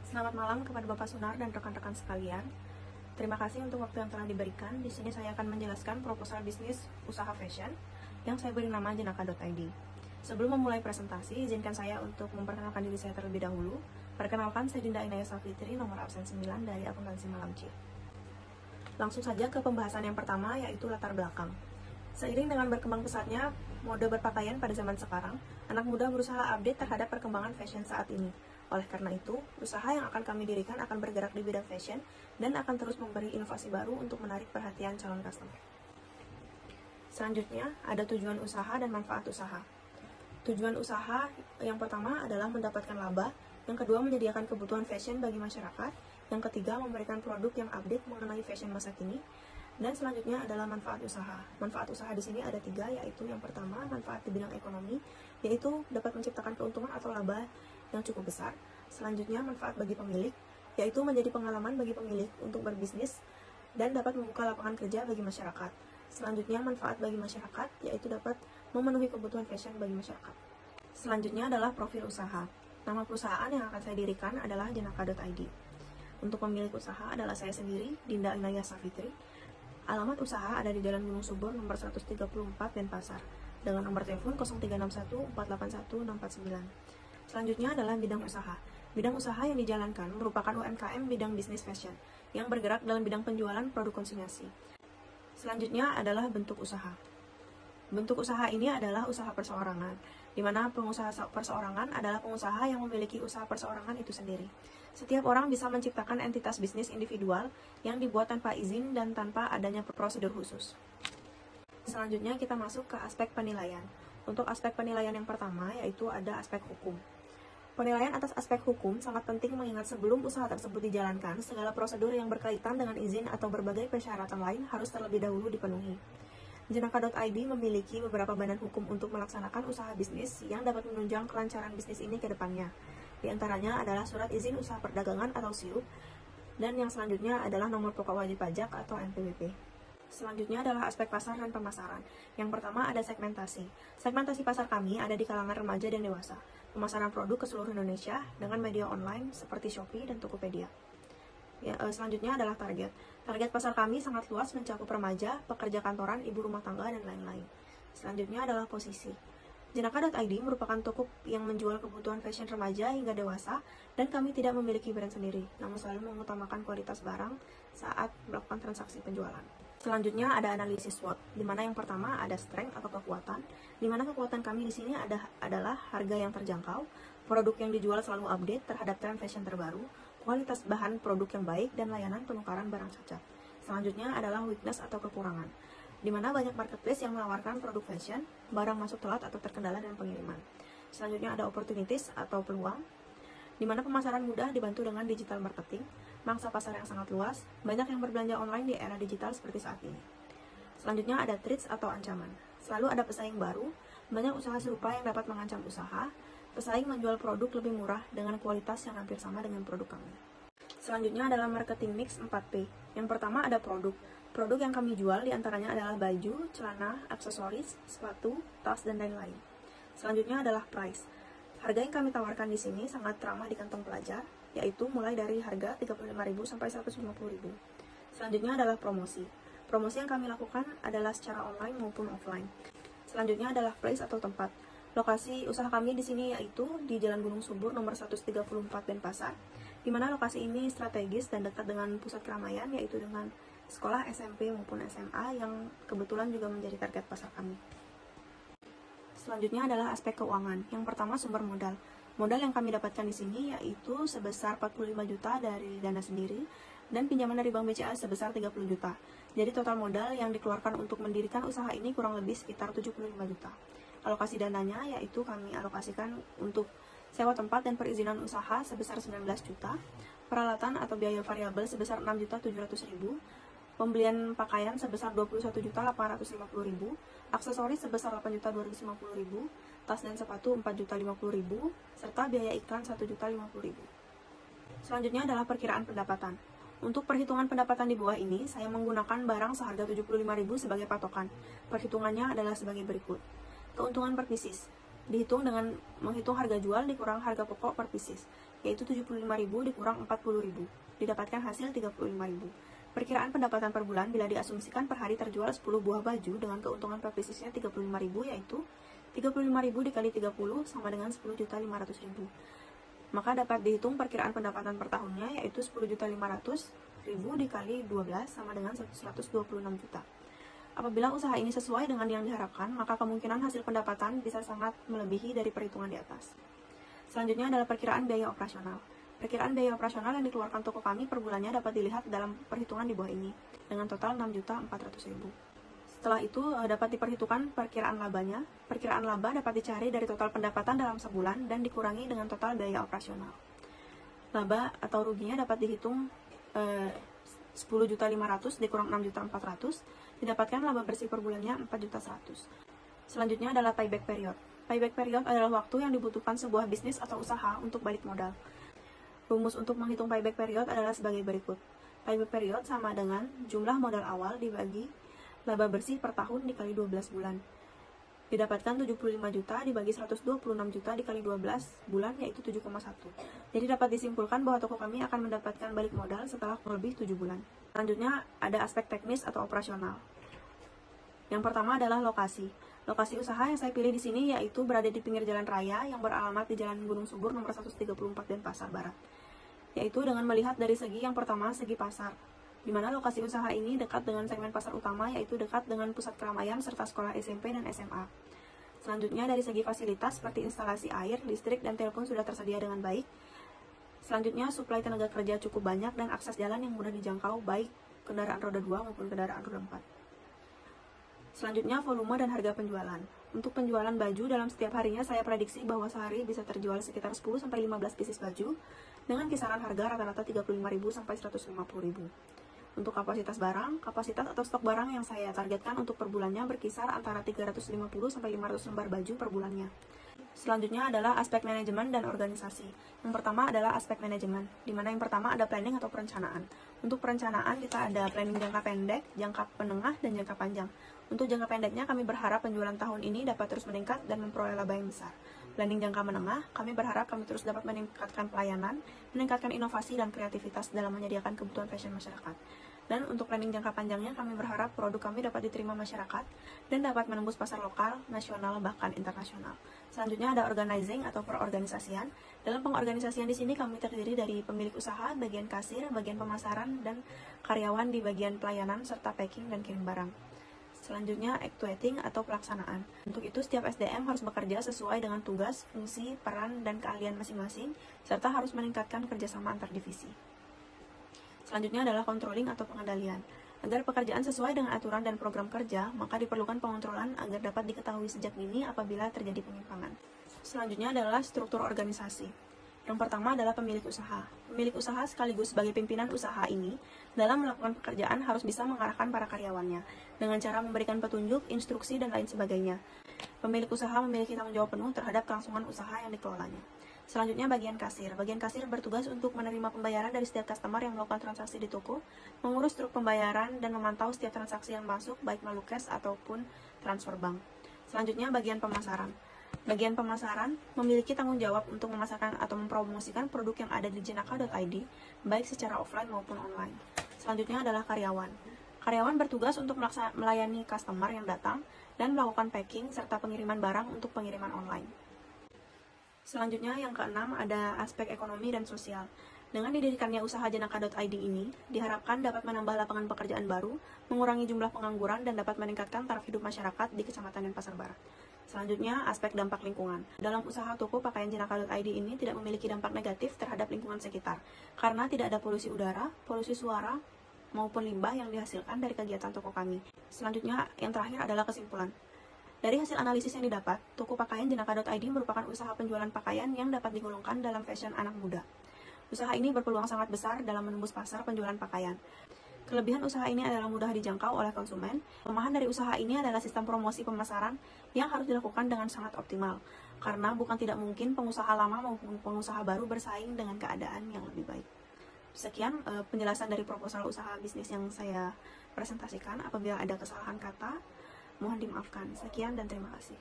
Selamat malam kepada Bapak Sunar dan rekan-rekan sekalian. Terima kasih untuk waktu yang telah diberikan. Di sini saya akan menjelaskan proposal bisnis usaha fashion yang saya beri nama Jenaka.id. Sebelum memulai presentasi, izinkan saya untuk memperkenalkan diri saya terlebih dahulu. Perkenalkan, saya Dinda Inaya Safitri, nomor absen 9 dari akuntansi Malam C. Langsung saja ke pembahasan yang pertama, yaitu latar belakang. Seiring dengan berkembang pesatnya mode berpakaian pada zaman sekarang, anak muda berusaha update terhadap perkembangan fashion saat ini. Oleh karena itu, usaha yang akan kami dirikan akan bergerak di bidang fashion dan akan terus memberi inovasi baru untuk menarik perhatian calon customer. Selanjutnya, ada tujuan usaha dan manfaat usaha. Tujuan usaha yang pertama adalah mendapatkan laba, yang kedua menyediakan kebutuhan fashion bagi masyarakat, yang ketiga memberikan produk yang update mengenai fashion masa kini, dan selanjutnya adalah manfaat usaha. Manfaat usaha di sini ada 3, yaitu yang pertama manfaat di bidang ekonomi, yaitu dapat menciptakan keuntungan atau laba yang cukup besar. Selanjutnya manfaat bagi pemilik, yaitu menjadi pengalaman bagi pemilik untuk berbisnis dan dapat membuka lapangan kerja bagi masyarakat. Selanjutnya manfaat bagi masyarakat, yaitu dapat memenuhi kebutuhan fashion bagi masyarakat. Selanjutnya adalah profil usaha. Nama perusahaan yang akan saya dirikan adalah Jenaka.id. Untuk pemilik usaha adalah saya sendiri, Dinda Inaya Safitri. Alamat usaha ada di Jalan Gunung Subur nomor 134 Denpasar dengan nomor telepon 0361 481 649. Selanjutnya adalah bidang usaha. Bidang usaha yang dijalankan merupakan UMKM bidang bisnis fashion yang bergerak dalam bidang penjualan produk konsinyasi. Selanjutnya adalah bentuk usaha. Bentuk usaha ini adalah usaha perseorangan, di mana pengusaha perseorangan adalah pengusaha yang memiliki usaha perseorangan itu sendiri. Setiap orang bisa menciptakan entitas bisnis individual yang dibuat tanpa izin dan tanpa adanya prosedur khusus. Selanjutnya kita masuk ke aspek penilaian. Untuk aspek penilaian yang pertama yaitu ada aspek hukum. Penilaian atas aspek hukum sangat penting mengingat sebelum usaha tersebut dijalankan, segala prosedur yang berkaitan dengan izin atau berbagai persyaratan lain harus terlebih dahulu dipenuhi. Jenaka.id memiliki beberapa badan hukum untuk melaksanakan usaha bisnis yang dapat menunjang kelancaran bisnis ini ke depannya. Di antaranya adalah surat izin usaha perdagangan atau SIUP, dan yang selanjutnya adalah nomor pokok wajib pajak atau NPWP. Selanjutnya adalah aspek pasar dan pemasaran. Yang pertama ada segmentasi. Segmentasi pasar kami ada di kalangan remaja dan dewasa. Pemasaran produk ke seluruh Indonesia dengan media online seperti Shopee dan Tokopedia. Selanjutnya adalah target. Target pasar kami sangat luas mencakup remaja, pekerja kantoran, ibu rumah tangga, dan lain-lain. Selanjutnya adalah posisi. Jenaka.id merupakan toko yang menjual kebutuhan fashion remaja hingga dewasa, dan kami tidak memiliki brand sendiri, namun selalu mengutamakan kualitas barang saat melakukan transaksi penjualan. Selanjutnya ada analisis SWOT, di mana yang pertama ada strength atau kekuatan, di mana kekuatan kami di sini adalah harga yang terjangkau, produk yang dijual selalu update terhadap tren fashion terbaru, kualitas bahan produk yang baik, dan layanan penukaran barang cacat. Selanjutnya adalah weakness atau kekurangan, di mana banyak marketplace yang menawarkan produk fashion, barang masuk telat atau terkendala dengan pengiriman. Selanjutnya ada opportunities atau peluang, di mana pemasaran mudah dibantu dengan digital marketing, mangsa pasar yang sangat luas, banyak yang berbelanja online di era digital seperti saat ini. Selanjutnya ada threats atau ancaman. Selalu ada pesaing baru, banyak usaha serupa yang dapat mengancam usaha, pesaing menjual produk lebih murah dengan kualitas yang hampir sama dengan produk kami. Selanjutnya adalah marketing mix 4P. Yang pertama ada produk. Produk yang kami jual diantaranya adalah baju, celana, aksesoris, sepatu, tas, dan lain-lain. Selanjutnya adalah price. Harga yang kami tawarkan di sini sangat ramah di kantong pelajar, yaitu mulai dari harga 35.000 sampai 150.000. Selanjutnya adalah promosi. Promosi yang kami lakukan adalah secara online maupun offline. Selanjutnya adalah place atau tempat. Lokasi usaha kami di sini yaitu di Jalan Gunung Subur nomor 134 Denpasar, di mana lokasi ini strategis dan dekat dengan pusat keramaian, yaitu dengan sekolah SMP maupun SMA yang kebetulan juga menjadi target pasar kami. Selanjutnya adalah aspek keuangan. Yang pertama sumber modal. Modal yang kami dapatkan di sini yaitu sebesar 45 juta dari dana sendiri dan pinjaman dari Bank BCA sebesar 30 juta. Jadi total modal yang dikeluarkan untuk mendirikan usaha ini kurang lebih sekitar 75 juta. Alokasi dananya yaitu kami alokasikan untuk sewa tempat dan perizinan usaha sebesar 19 juta, peralatan atau biaya variabel sebesar 6.700.000, pembelian pakaian sebesar 21.850.000, aksesoris sebesar 8.250.000, tas dan sepatu 4.050.000, serta biaya iklan 1.050.000. Selanjutnya adalah perkiraan pendapatan. Untuk perhitungan pendapatan di bawah ini, saya menggunakan barang seharga 75.000 sebagai patokan. Perhitungannya adalah sebagai berikut. Keuntungan per pieces. Dihitung dengan menghitung harga jual dikurang harga pokok per pieces. yaitu 75.000 dikurang 40.000, didapatkan hasil 35.000. Perkiraan pendapatan per bulan bila diasumsikan per hari terjual 10 buah baju dengan keuntungan per bisnisnya 35.000, yaitu 35.000 dikali 30 sama dengan 10.500.000. Maka dapat dihitung perkiraan pendapatan per tahunnya, yaitu 10.500.000 dikali 12 sama dengan 126 juta. Apabila usaha ini sesuai dengan yang diharapkan, maka kemungkinan hasil pendapatan bisa sangat melebihi dari perhitungan di atas. Selanjutnya adalah perkiraan biaya operasional. Perkiraan biaya operasional yang dikeluarkan toko kami per bulannya dapat dilihat dalam perhitungan di bawah ini, dengan total 6.400.000. Setelah itu dapat diperhitungkan perkiraan labanya. Perkiraan laba dapat dicari dari total pendapatan dalam sebulan dan dikurangi dengan total biaya operasional. Laba atau ruginya dapat dihitung 10.500.000 dikurang 6.400.000, didapatkan laba bersih per bulannya 4.100.000. Selanjutnya adalah payback period. Payback period adalah waktu yang dibutuhkan sebuah bisnis atau usaha untuk balik modal. Rumus untuk menghitung payback period adalah sebagai berikut. Payback period sama dengan jumlah modal awal dibagi laba bersih per tahun dikali 12 bulan. Didapatkan 75 juta dibagi 126 juta dikali 12 bulan, yaitu 7,1. Jadi dapat disimpulkan bahwa toko kami akan mendapatkan balik modal setelah kurang lebih 7 bulan. Selanjutnya ada aspek teknis atau operasional. Yang pertama adalah lokasi. Lokasi usaha yang saya pilih di sini yaitu berada di pinggir jalan raya yang beralamat di Jalan Gunung Subur nomor 134 Denpasar Barat. Yaitu dengan melihat dari segi yang pertama, segi pasar, di mana lokasi usaha ini dekat dengan segmen pasar utama, yaitu dekat dengan pusat keramaian serta sekolah SMP dan SMA. Selanjutnya dari segi fasilitas seperti instalasi air, listrik, dan telepon sudah tersedia dengan baik. Selanjutnya suplai tenaga kerja cukup banyak dan akses jalan yang mudah dijangkau baik kendaraan roda 2 maupun kendaraan roda 4. Selanjutnya volume dan harga penjualan. Untuk penjualan baju dalam setiap harinya saya prediksi bahwa sehari bisa terjual sekitar 10-15 pieces baju dengan kisaran harga rata-rata 35.000 sampai 150.000. Untuk kapasitas barang, kapasitas atau stok barang yang saya targetkan untuk per bulannya berkisar antara 350 sampai 500 lembar baju per bulannya. Selanjutnya adalah aspek manajemen dan organisasi. Yang pertama adalah aspek manajemen, di mana yang pertama ada planning atau perencanaan. Untuk perencanaan kita ada planning jangka pendek, jangka menengah, dan jangka panjang. Untuk jangka pendeknya kami berharap penjualan tahun ini dapat terus meningkat dan memperoleh laba yang besar. Planning jangka menengah, kami berharap kami terus dapat meningkatkan pelayanan, meningkatkan inovasi dan kreativitas dalam menyediakan kebutuhan fashion masyarakat. Dan untuk planning jangka panjangnya, kami berharap produk kami dapat diterima masyarakat dan dapat menembus pasar lokal, nasional, bahkan internasional. Selanjutnya ada organizing atau perorganisasian. Dalam pengorganisasian di sini kami terdiri dari pemilik usaha, bagian kasir, bagian pemasaran, dan karyawan di bagian pelayanan serta packing dan kirim barang. Selanjutnya actuating atau pelaksanaan. Untuk itu setiap SDM harus bekerja sesuai dengan tugas, fungsi, peran, dan keahlian masing-masing, serta harus meningkatkan kerjasama antar divisi. Selanjutnya adalah controlling atau pengendalian. Agar pekerjaan sesuai dengan aturan dan program kerja, maka diperlukan pengontrolan agar dapat diketahui sejak dini apabila terjadi penyimpangan. Selanjutnya adalah struktur organisasi. Yang pertama adalah pemilik usaha. Pemilik usaha sekaligus sebagai pimpinan usaha ini, dalam melakukan pekerjaan harus bisa mengarahkan para karyawannya, dengan cara memberikan petunjuk, instruksi, dan lain sebagainya. Pemilik usaha memiliki tanggung jawab penuh terhadap kelangsungan usaha yang dikelolanya. Selanjutnya bagian kasir. Bagian kasir bertugas untuk menerima pembayaran dari setiap customer yang melakukan transaksi di toko, mengurus truk pembayaran, dan memantau setiap transaksi yang masuk, baik melalui cash ataupun transfer bank. Selanjutnya bagian pemasaran. Bagian pemasaran memiliki tanggung jawab untuk memasarkan atau mempromosikan produk yang ada di jenaka.id, baik secara offline maupun online. Selanjutnya adalah karyawan. Karyawan bertugas untuk melayani customer yang datang dan melakukan packing serta pengiriman barang untuk pengiriman online. Selanjutnya yang keenam ada aspek ekonomi dan sosial. Dengan didirikannya usaha jenaka.id ini, diharapkan dapat menambah lapangan pekerjaan baru, mengurangi jumlah pengangguran, dan dapat meningkatkan taraf hidup masyarakat di Kecamatan Denpasar Barat. Selanjutnya, aspek dampak lingkungan. Dalam usaha toko pakaian jenaka.id ini tidak memiliki dampak negatif terhadap lingkungan sekitar, karena tidak ada polusi udara, polusi suara, maupun limbah yang dihasilkan dari kegiatan toko kami. Selanjutnya, yang terakhir adalah kesimpulan. Dari hasil analisis yang didapat, toko pakaian jenaka.id merupakan usaha penjualan pakaian yang dapat digolongkan dalam fashion anak muda. Usaha ini berpeluang sangat besar dalam menembus pasar penjualan pakaian. Kelebihan usaha ini adalah mudah dijangkau oleh konsumen. Kelemahan dari usaha ini adalah sistem promosi pemasaran yang harus dilakukan dengan sangat optimal, karena bukan tidak mungkin pengusaha lama maupun pengusaha baru bersaing dengan keadaan yang lebih baik. Sekian penjelasan dari proposal usaha bisnis yang saya presentasikan. Apabila ada kesalahan kata, mohon dimaafkan. Sekian dan terima kasih.